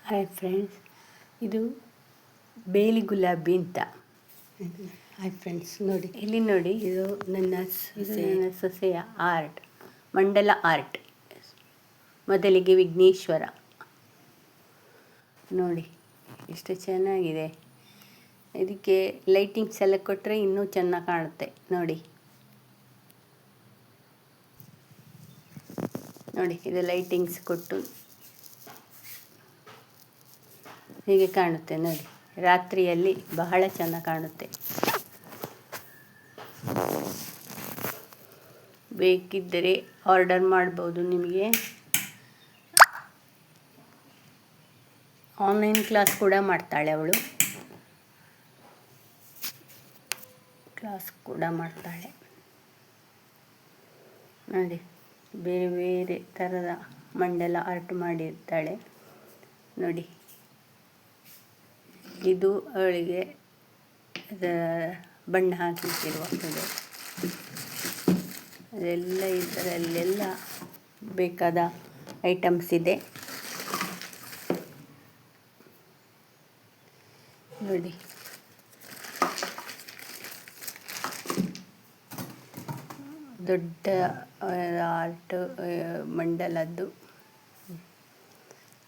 Hi friends, ಇದು ಬೇಲಿ ಗುಲಾಬಿ ಅಂತ. ಹಾಯ್ ಫ್ರೆಂಡ್ಸ್, ನೋಡಿ ಇಲ್ಲಿ ನೋಡಿ, ಇದು ನನ್ನ ಸೊಸೆಯ ಆರ್ಟ್, ಮಂಡಲ ಆರ್ಟ್. ಮೊದಲಿಗೆ ವಿಘ್ನೇಶ್ವರ ನೋಡಿ ಎಷ್ಟು ಚೆನ್ನಾಗಿದೆ. ಇದಕ್ಕೆ ಲೈಟಿಂಗ್ಸ್ ಎಲ್ಲ ಕೊಟ್ಟರೆ ಇನ್ನೂ ಚೆನ್ನಾಗಿ ಕಾಣುತ್ತೆ. ನೋಡಿ ನೋಡಿ ಇದು ಲೈಟಿಂಗ್ಸ್ ಕೊಟ್ಟು ಹೀಗೆ ಕಾಣುತ್ತೆ. ನೋಡಿ, ರಾತ್ರಿಯಲ್ಲಿ ಬಹಳ ಚೆನ್ನಾಗಿ ಕಾಣುತ್ತೆ. ಬೇಕಿದ್ದರೆ ಆರ್ಡರ್ ಮಾಡ್ಬೋದು. ನಿಮಗೆ ಆನ್ಲೈನ್ ಕ್ಲಾಸ್ ಕೂಡ ಮಾಡ್ತಾಳೆ ಅವಳು. ನೋಡಿ, ಬೇರೆ ಬೇರೆ ಥರದ ಮಂಡಲ ಆರ್ಟ್ ಮಾಡಿರ್ತಾಳೆ. ನೋಡಿ, ಇದು ಅವಳಿಗೆ ಬಣ್ಣ ಹಾಕಲಿಕ್ಕಿರುವಂಥದ್ದು. ಅದೆಲ್ಲ ಇದರಲ್ಲೆಲ್ಲ ಬೇಕಾದ ಐಟಮ್ಸ್ ಇದೆ. ನೋಡಿ, ದೊಡ್ಡ ಆರ್ಟ್ ಮಂಡಲದ್ದು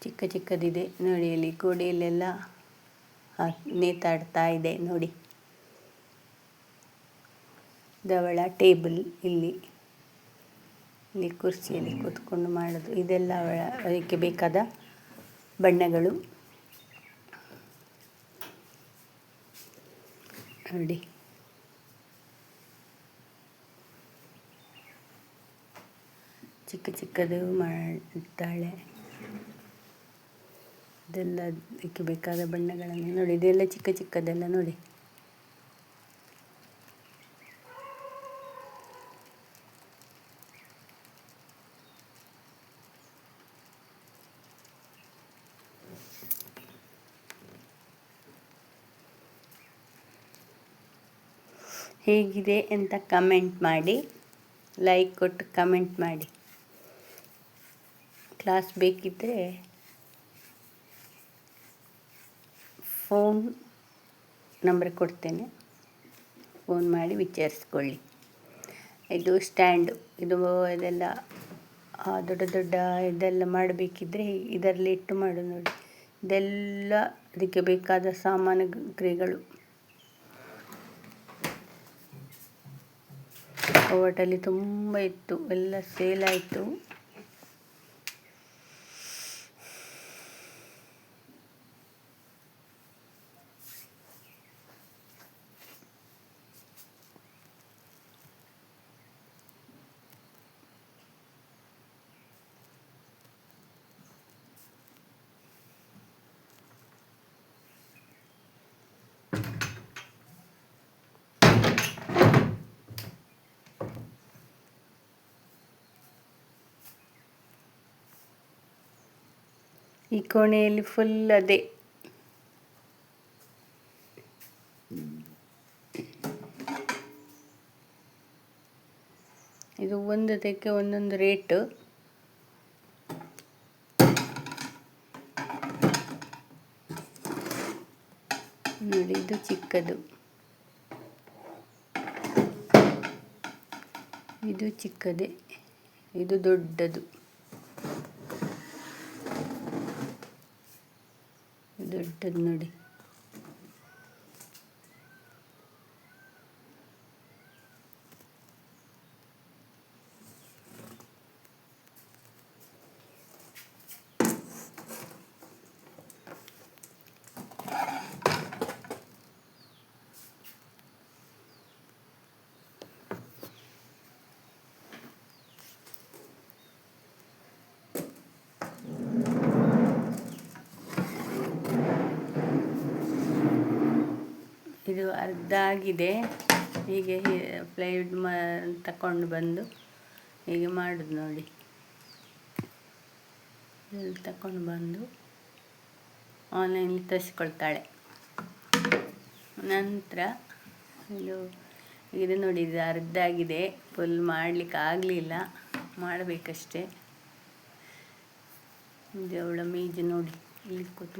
ಚಿಕ್ಕ ಚಿಕ್ಕದಿದೆ. ನೋಡಿ, ಅಲ್ಲಿ ಗೋಡೆಯಲ್ಲೆಲ್ಲ ನೇತಾಡ್ತಾ ಇದೆ. ನೋಡಿ, ಅವಳ ಟೇಬಲ್ ಇಲ್ಲಿ ಕುರ್ಚಿಯಲ್ಲಿ ಕೂತ್ಕೊಂಡು ಮಾಡೋದು. ಇದೆಲ್ಲ ಅದಕ್ಕೆ ಬೇಕಾದ ಬಣ್ಣಗಳು. ನೋಡಿ, ಚಿಕ್ಕ ಚಿಕ್ಕದು ಮಾಡ್ತಾಳೆ. ಇದೆಲ್ಲ ಅದಕ್ಕೆ ಬೇಕಾದ ಬಣ್ಣಗಳನ್ನು ನೋಡಿ. ಇದೆಲ್ಲ ಚಿಕ್ಕ ಚಿಕ್ಕದೆಲ್ಲ ನೋಡಿ. ಹೇಗಿದೆ ಅಂತ ಕಮೆಂಟ್ ಮಾಡಿ, ಲೈಕ್ ಕೊಟ್ಟು ಕಮೆಂಟ್ ಮಾಡಿ. ಕ್ಲಾಸ್ ಬೇಕಿದ್ದರೆ ಫೋನ್ ನಂಬರ್ ಕೊಡ್ತೇನೆ, ಫೋನ್ ಮಾಡಿ ವಿಚಾರಿಸ್ಕೊಳ್ಳಿ. ಇದು ಸ್ಟ್ಯಾಂಡು. ಇದೆಲ್ಲ ದೊಡ್ಡ ದೊಡ್ಡ ಇದೆಲ್ಲ ಮಾಡಬೇಕಿದ್ರೆ ಇದರಲ್ಲಿ ಇಟ್ಟು ಮಾಡು. ನೋಡಿ, ಇದೆಲ್ಲ ಅದಕ್ಕೆ ಬೇಕಾದ ಸಾಮಗ್ರಿಗಳು. ಹೋಟೆಲ್ಲಿ ತುಂಬ ಇತ್ತು, ಎಲ್ಲ ಸೇಲ್ ಆಯಿತು. ಈ ಕೋಣೆಯಲ್ಲಿ ಫುಲ್ ಅದೇ. ಇದು ಒಂದಕ್ಕೆ ಒಂದೊಂದು ರೇಟು. ನೋಡಿ, ಇದು ಚಿಕ್ಕದು, ಇದು ಚಿಕ್ಕದೇ, ಇದು ದೊಡ್ಡದು, ದೊಡ್ಡದು ನೋಡಿ. ಇದು ಅರ್ಧ ಆಗಿದೆ. ಹೀಗೆ ಪ್ಲೈವುಡ್ ತಗೊಂಡು ಬಂದು ಹೀಗೆ ಮಾಡೋದು. ನೋಡಿ, ಇಲ್ಲಿ ತಗೊಂಡು ಬಂದು ಆನ್ಲೈನಲ್ಲಿ ತರಿಸ್ಕೊಳ್ತಾಳೆ. ನಂತರ ಇದು ನೋಡಿ, ಇದು ಅರ್ಧ ಆಗಿದೆ, ಫುಲ್ ಮಾಡಲಿಕ್ಕೆ ಆಗಲಿಲ್ಲ, ಮಾಡಬೇಕಷ್ಟೇ. ಇದು ಅವಳ ಮೇಜು ನೋಡಿ. ಇಲ್ಲಿ ಕೊತ್ತಂಬರಿ